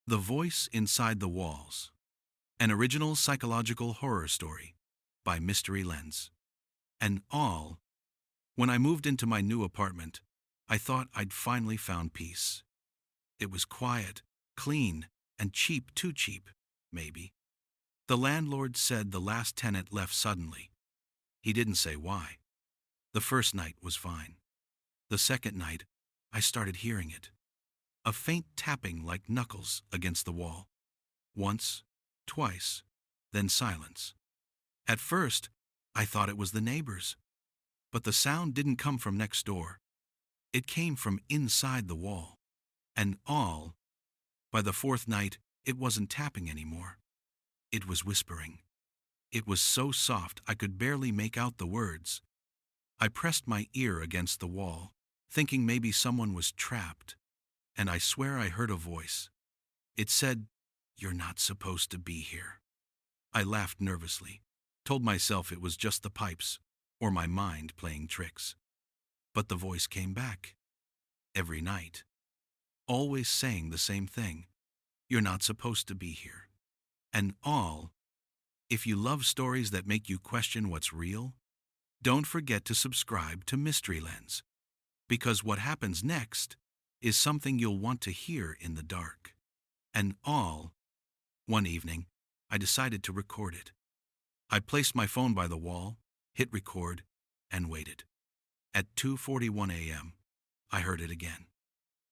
The Voice Inside the Walls, an original psychological horror story by MysteryLens. And all, when I moved into my new apartment, I thought I'd finally found peace. It was quiet, clean, and cheap, too cheap, maybe. The landlord said the last tenant left suddenly. He didn't say why. The first night was fine. The second night, I started hearing it. A faint tapping like knuckles against the wall. Once, twice, then silence. At first, I thought it was the neighbors. But the sound didn't come from next door. It came from inside the wall. And by the fourth night, it wasn't tapping anymore. It was whispering. It was so soft I could barely make out the words. I pressed my ear against the wall, thinking maybe someone was trapped. And I swear I heard a voice. It said, "You're not supposed to be here." I laughed nervously, told myself it was just the pipes, or my mind playing tricks. But the voice came back. Every night. Always saying the same thing. "You're not supposed to be here." And if you love stories that make you question what's real, don't forget to subscribe to Mystery Lens. Because what happens next is something you'll want to hear in the dark. And one evening, I decided to record it. I placed my phone by the wall, hit record, and waited. At 2:41 a.m., I heard it again.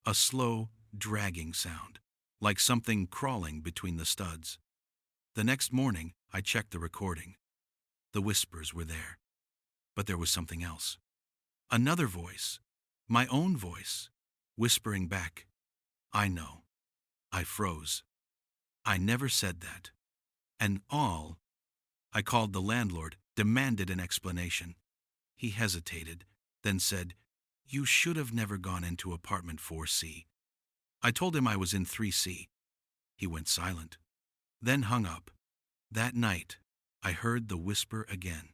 A slow, dragging sound, like something crawling between the studs. The next morning, I checked the recording. The whispers were there. But there was something else. Another voice, my own voice, whispering back, "I know." I froze. I never said that. And I called the landlord, demanded an explanation. He hesitated, then said, "You should have never gone into apartment 4C. I told him I was in 3C. He went silent, then hung up. That night, I heard the whisper again.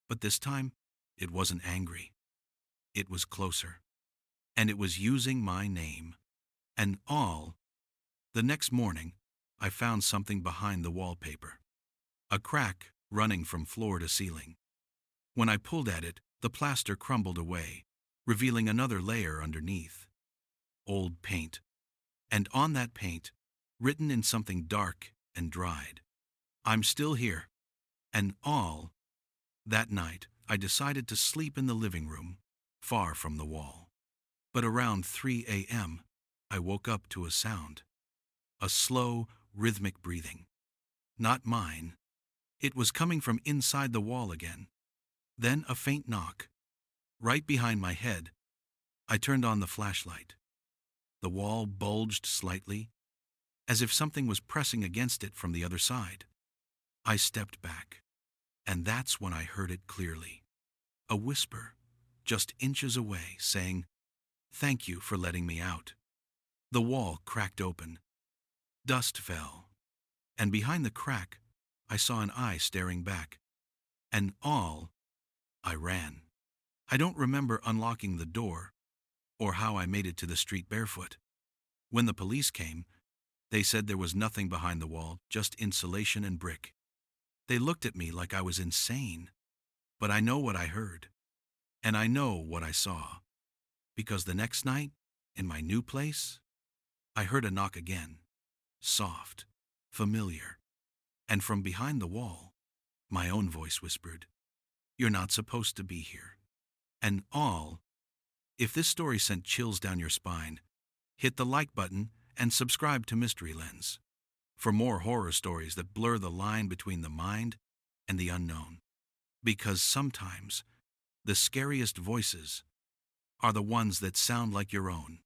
But this time, it wasn't angry. It was closer. And it was using my name. And the next morning, I found something behind the wallpaper. A crack running from floor to ceiling. When I pulled at it, the plaster crumbled away, revealing another layer underneath. Old paint. And on that paint, written in something dark and dried, "I'm still here." And that night, I decided to sleep in the living room, far from the wall. But around 3 a.m., I woke up to a sound. A slow, rhythmic breathing. Not mine. It was coming from inside the wall again. Then a faint knock. Right behind my head, I turned on the flashlight. The wall bulged slightly, as if something was pressing against it from the other side. I stepped back, and that's when I heard it clearly. A whisper, just inches away, saying, "Thank you for letting me out." The wall cracked open. Dust fell, and behind the crack, I saw an eye staring back. And I ran. I don't remember unlocking the door, or how I made it to the street barefoot. When the police came, they said there was nothing behind the wall, just insulation and brick. They looked at me like I was insane. But I know what I heard, and I know what I saw. Because the next night, in my new place, I heard a knock again. Soft, familiar. And from behind the wall, my own voice whispered, "You're not supposed to be here." And if this story sent chills down your spine, hit the like button and subscribe to Mystery Lens for more horror stories that blur the line between the mind and the unknown. Because sometimes the scariest voices are the ones that sound like your own.